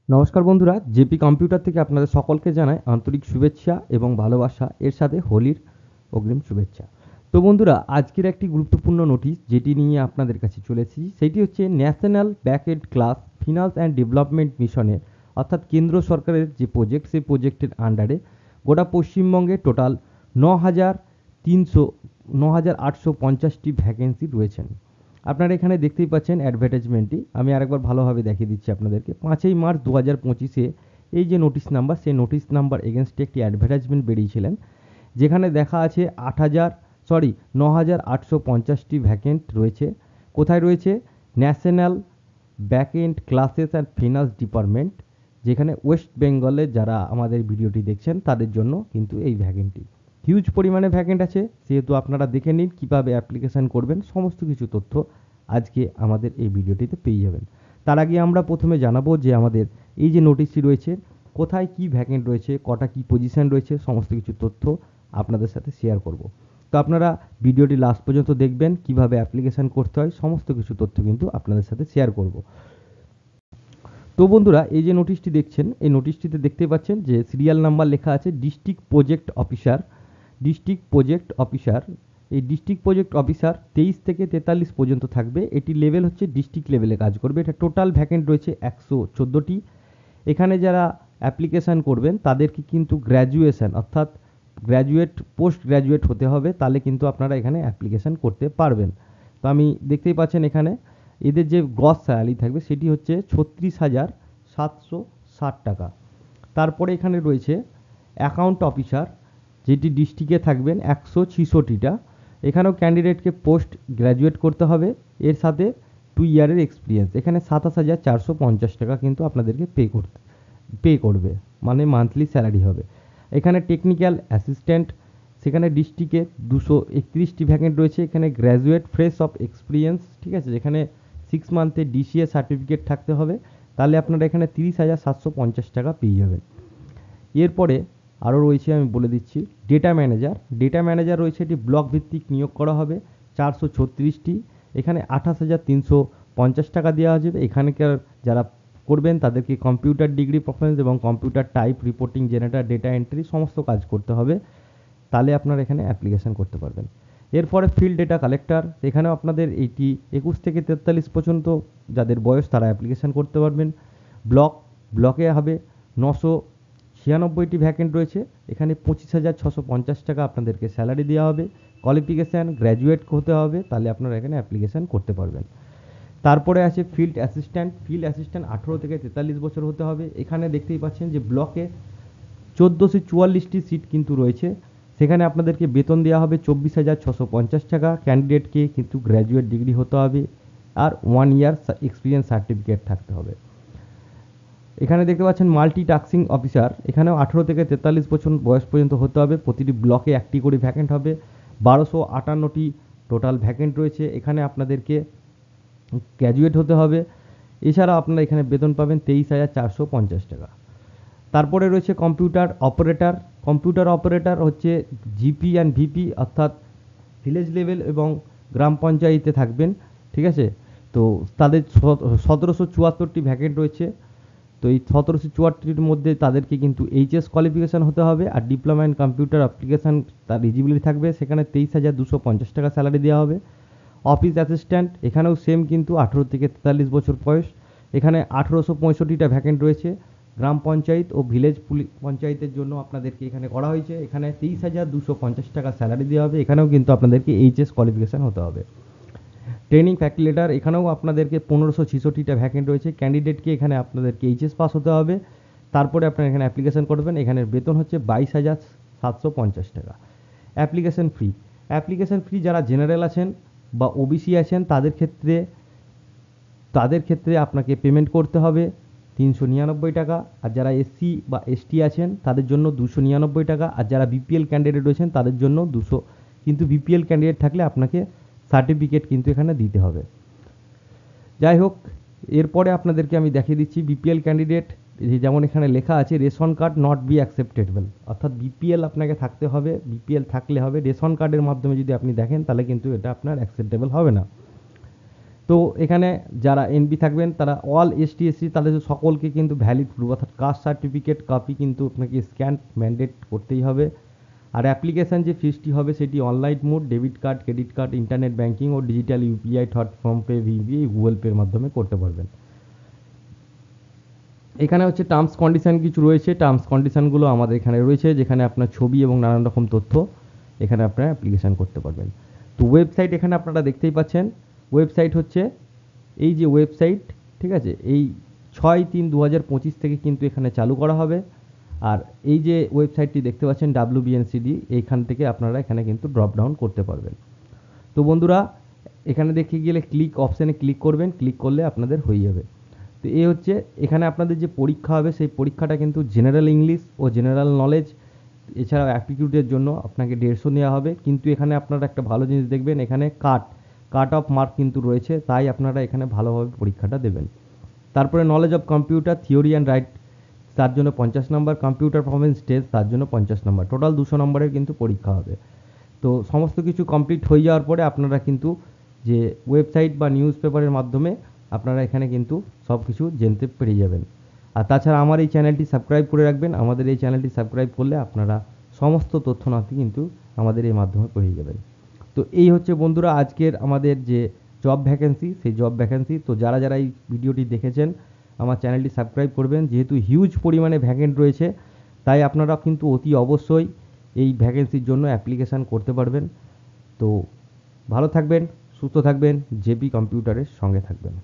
নমস্কার বন্ধুরা, JP computer থেকে আপনাদের সকলকে জানাই আন্তরিক শুভেচ্ছা এবং ভালোবাসা, এর সাথে হোলির অগ্রিম শুভেচ্ছা। তো বন্ধুরা, আজকের একটি গুরুত্বপূর্ণ নোটিশ যেটি নিয়ে আপনাদের কাছে চলে এসেছি সেটি হচ্ছে national backend class finance and development মিশনের, অর্থাৎ কেন্দ্র সরকারের যে প্রজেক্ট, সেই প্রজেক্টের আন্ডারে গোটা পশ্চিমবঙ্গে টোটাল 9,850টি ভ্যাকেন্সি রয়েছেন। আপনারা এখানে দেখতেই পাচ্ছেন অ্যাডভার্টাইজমেন্টটি। আমি আরেকবার ভালোভাবে দেখিয়ে দিচ্ছি আপনাদেরকে। ৫ই মার্চ ২০২৫-এ এই যে নোটিশ নাম্বার, সেই নোটিশ নাম্বার এগেনস্টে একটি অ্যাডভার্টাইজমেন্ট বেরিয়েছিলেন, যেখানে দেখা আছে ৯,৮৫০টি ভ্যাকেন্ট রয়েছে। কোথায় রয়েছে? National backend classes and finance department, যেখানে ওয়েস্ট বেঙ্গলে যারা আমাদের ভিডিওটি দেখছেন তাদের জন্য কিন্তু এই ভ্যাকেন্টটি। হিউজ পরিমাণে ভ্যাকেন্ট আছে, সেহেতু আপনারা দেখে নিন কীভাবে অ্যাপ্লিকেশান করবেন। সমস্ত কিছু তথ্য আজকে আমাদের এই ভিডিওটিতে পেয়ে যাবেন। তার আগে আমরা প্রথমে জানাবো যে আমাদের এই যে নোটিশটি রয়েছে, কোথায় কি ভ্যাকেন্ট রয়েছে, কটা কি পজিশন রয়েছে, সমস্ত কিছু তথ্য আপনাদের সাথে শেয়ার করব। তো আপনারা ভিডিওটি লাস্ট পর্যন্ত দেখবেন, কিভাবে অ্যাপ্লিকেশান করতে হয়, সমস্ত কিছু তথ্য কিন্তু আপনাদের সাথে শেয়ার করব। তো বন্ধুরা, এই যে নোটিশটি দেখছেন, এই নোটিশটিতে দেখতে পাচ্ছেন যে সিরিয়াল নাম্বার লেখা আছে district project officer. District project officer, এই ডিস্ট্রিক্ট প্রজেক্ট অফিসার 23 থেকে 43 পর্যন্ত থাকবে। এটি লেভেল হচ্ছে ডিস্ট্রিক্ট লেভেলে কাজ করবে। এটা টোটাল ভ্যাকেন্ট রয়েছে 114টি। এখানে যারা অ্যাপ্লিকেশান করবেন তাদেরকে কিন্তু গ্র্যাজুয়েশন, অর্থাৎ গ্র্যাজুয়েট, পোস্ট গ্র্যাজুয়েট হতে হবে, তাহলে কিন্তু আপনারা এখানে অ্যাপ্লিকেশান করতে পারবেন। তো আমি দেখতেই পাচ্ছেন এখানে এদের যে গ্রস স্যালারি থাকবে সেটি হচ্ছে ৩৬,৭৬০ টাকা। তারপরে এখানে রয়েছে অ্যাকাউন্ট অফিসার, যেটি ডিস্ট্রিক্টে থাকবেন 166টা। এখানেও ক্যান্ডিডেটকে পোস্ট গ্র্যাজুয়েট করতে হবে, এর সাথে 2 ইয়ারের এক্সপিরিয়েন্স। এখানে ২৭,৪৫০ টাকা কিন্তু আপনাদেরকে পে করবে, মানে মান্থলি স্যালারি হবে। এখানে টেকনিক্যাল অ্যাসিস্ট্যান্ট, সেখানে ডিস্ট্রিক্টে 231টি ভ্যাকেন্ট রয়েছে। এখানে গ্র্যাজুয়েট ফ্রেশ অফ এক্সপিরিয়েন্স, ঠিক আছে, যেখানে 6 মান্থের ডিসিএ সার্টিফিকেট থাকতে হবে, তাহলে আপনারা এখানে 30,৭৫০ টাকা পেয়ে যাবেন। এরপরে আরও রয়েছে, আমি বলে দিচ্ছি, ডেটা ম্যানেজার। ডেটা ম্যানেজার রয়েছে, এটি ব্লক ভিত্তিক নিয়োগ করা হবে, 436টি। এখানে 28,350 টাকা দেওয়া যাবে। এখানকার যারা করবেন তাদেরকে কম্পিউটার ডিগ্রি পারফরমেন্স এবং computer type, reporting, generator, data entry সমস্ত কাজ করতে হবে, তাহলে আপনারা এখানে অ্যাপ্লিকেশান করতে পারবেন। এরপরে ফিল্ড ডেটা কালেক্টর, এখানেও আপনাদের এইটি 21 থেকে 43 পর্যন্ত যাদের বয়স তারা অ্যাপ্লিকেশান করতে পারবেন। ব্লকে হবে 996টি ভ্যাকেন্ট রয়েছে। এখানে 25,650 টাকা আপনাদেরকে স্যালারি দেওয়া হবে। কোয়ালিফিকেশান গ্র্যাজুয়েট হতে হবে, তাহলে আপনারা এখানে অ্যাপ্লিকেশান করতে পারবেন। তারপরে আছে ফিল্ড অ্যাসিস্ট্যান্ট। ফিল্ড অ্যাসিস্ট্যান্ট 18 থেকে 43 বছর হতে হবে। এখানে দেখতেই পাচ্ছেন যে ব্লকে 1444টি সিট কিন্তু রয়েছে। সেখানে আপনাদেরকে বেতন দেওয়া হবে 24,650 টাকা। ক্যান্ডিডেটকে কিন্তু গ্র্যাজুয়েট ডিগ্রি হতে হবে আর 1 ইয়ার এক্সপিরিয়েন্স সার্টিফিকেট থাকতে হবে। এখানে দেখতে পাচ্ছেন মাল্টি টাস্কিং অফিসার, এখানেও 18 থেকে 43 বছর বয়স পর্যন্ত হতে হবে। প্রতিটি ব্লকে একটি করে ভ্যাকেন্ট হবে। 1258টি টোটাল ভ্যাকেন্ট রয়েছে। এখানে আপনাদেরকে গ্র্যাজুয়েট হতে হবে। এছাড়া আপনারা এখানে বেতন পাবেন 23,450 টাকা। তারপরে রয়েছে কম্পিউটার অপারেটর। কম্পিউটার অপারেটর হচ্ছে জিপি অ্যান্ড ভিপি, অর্থাৎ ভিলেজ লেভেল এবং গ্রাম পঞ্চায়েতে থাকবেন, ঠিক আছে। তো তাদের 1774টি ভ্যাকেন্ট রয়েছে। তো এই 1774টির মধ্যে তাদেরকে কিন্তু এইচএস কোয়ালিফিকেশান হতে হবে, আর ডিপ্লোমা ইন কম্পিউটার অ্যাপ্লিকেশান তার এলিজিবিলিটি থাকবে। সেখানে 23,250 টাকা স্যালারি দেওয়া হবে। অফিস অ্যাসিস্ট্যান্ট, এখানেও সেম কিন্তু 18 থেকে 43 বছর বয়স। এখানে 1865টা ভ্যাকেন্ট রয়েছে। গ্রাম পঞ্চায়েত ও ভিলেজ পঞ্চায়েতের জন্য আপনাদেরকে এখানে করা হয়েছে। এখানে 23,250 টাকা স্যালারি দেওয়া হবে। এখানেও কিন্তু আপনাদেরকে এইচএস কোয়ালিফিকেশান হতে হবে। ট্রেনিং ফ্যাসিলিটেটর, এখানেও আপনাদেরকে 1566টা ভ্যাকেন্ট রয়েছে। ক্যান্ডিডেটকে এখানে আপনাদেরকে এইচএস পাস হতে হবে, তারপরে আপনারা এখানে অ্যাপ্লিকেশান করবেন। এখানে বেতন হচ্ছে 22,750 টাকা। অ্যাপ্লিকেশান ফি, অ্যাপ্লিকেশান ফি যারা জেনারেল আছেন বা ওবিসি আছেন তাদের ক্ষেত্রে আপনাকে পেমেন্ট করতে হবে 399 টাকা। আর যারা এসসি বা এসটি আছেন তাদের জন্য 299 টাকা। আর যারা বিপিএল ক্যান্ডিডেট রয়েছেন তাদের জন্য 200। কিন্তু বিপিএল ক্যান্ডিডেট থাকলে আপনাকে সার্টিফিকেট কিন্তু এখানে দিতে হবে। যাই হোক, এরপরে আপনাদেরকে আমি দেখিয়ে দিচ্ছি বিপিএল ক্যান্ডিডেট, যেমন এখানে লেখা আছে ration card not be acceptable, অর্থাৎ বিপিএল আপনাকে থাকতে হবে। বিপিএল থাকলে হবে, রেশন কার্ডের মাধ্যমে যদি আপনি দেখেন তাহলে কিন্তু এটা আপনার অ্যাকসেপ্টেবল হবে না। তো এখানে যারা এনপি থাকবেন তারা অল এসটি এসসি তাদের সকলকে কিন্তু ভ্যালিড প্রুফ অর্থাৎ কাস্ট সার্টিফিকেট কপি কিন্তু আপনাকে স্ক্যান ম্যান্ডেট করতেই হবে। আর অ্যাপ্লিকেশান যে ফিসটি হবে সেটি online mode, debit card, credit card, internet banking ও digital UPI, PhonePe, VPI, Google পের মাধ্যমে করতে পারবেন। এখানে হচ্ছে টার্মস কন্ডিশন কিছু রয়েছে, টার্মস কন্ডিশনগুলো আমাদের এখানে রয়েছে, যেখানে আপনার ছবি এবং নানান রকম তথ্য এখানে আপনারা অ্যাপ্লিকেশান করতে পারবেন। তো ওয়েবসাইট এখানে আপনারা দেখতেই পাচ্ছেন, ওয়েবসাইট হচ্ছে এই যে ওয়েবসাইট, ঠিক আছে, এই 6/3/2025 থেকে কিন্তু এখানে চালু করা হবে। আর এই যে ওয়েবসাইটটি দেখতে পাচ্ছেন WBNCD, এইখান থেকে আপনারা এখানে কিন্তু ড্রপ ডাউন করতে পারবেন। তো বন্ধুরা এখানে দেখে গেলে ক্লিক অপশানে ক্লিক করবেন, ক্লিক করলে আপনাদের হয়ে যাবে। তো এই হচ্ছে এখানে আপনাদের যে পরীক্ষা হবে সেই পরীক্ষাটা কিন্তু জেনারেল ইংলিশ ও জেনারেল নলেজ, এছাড়াও অ্যাপটিটিউডের জন্য আপনাকে 150 নেওয়া হবে। কিন্তু এখানে আপনারা একটা ভালো জিনিস দেখবেন, এখানে কাট অফ মার্ক কিন্তু রয়েছে, তাই আপনারা এখানে ভালোভাবে পরীক্ষাটা দেবেন। তারপরে knowledge of computer theory and right তার জন্য 50 নম্বর, কম্পিউটার পারফরমেন্স টেস্ট তার জন্য 50 নম্বর, টোটাল 200 নম্বরের কিন্তু পরীক্ষা হবে। তো সমস্ত কিছু কমপ্লিট হয়ে যাওয়ার পরে আপনারা কিন্তু যে ওয়েবসাইট বা নিউজ পেপারের মাধ্যমে আপনারা এখানে কিন্তু সব কিছু জানতে পেরে যাবেন। আর তাছাড়া আমার এই চ্যানেলটি সাবস্ক্রাইব করে রাখবেন, আমাদের এই চ্যানেলটি সাবস্ক্রাইব করলে আপনারা সমস্ত তথ্যনাথি কিন্তু আমাদের এই মাধ্যমে পেয়ে যাবেন। তো এই হচ্ছে বন্ধুরা আজকের আমাদের যে জব ভ্যাকেন্সি, সেই জব ভ্যাকেন্সি। তো যারা যারা এই ভিডিওটি দেখেছেন আমার চ্যানেলটি সাবস্ক্রাইব করবেন, যেহেতু হিউজ পরিমাণে ভ্যাকেন্ট রয়েছে তাই আপনারা কিন্তু অতি অবশ্যই এই ভ্যাকেন্সির জন্য অ্যাপ্লিকেশান করতে পারবেন। তো ভালো থাকবেন, সুস্থ থাকবেন, জেপি কম্পিউটারের সঙ্গে থাকবেন।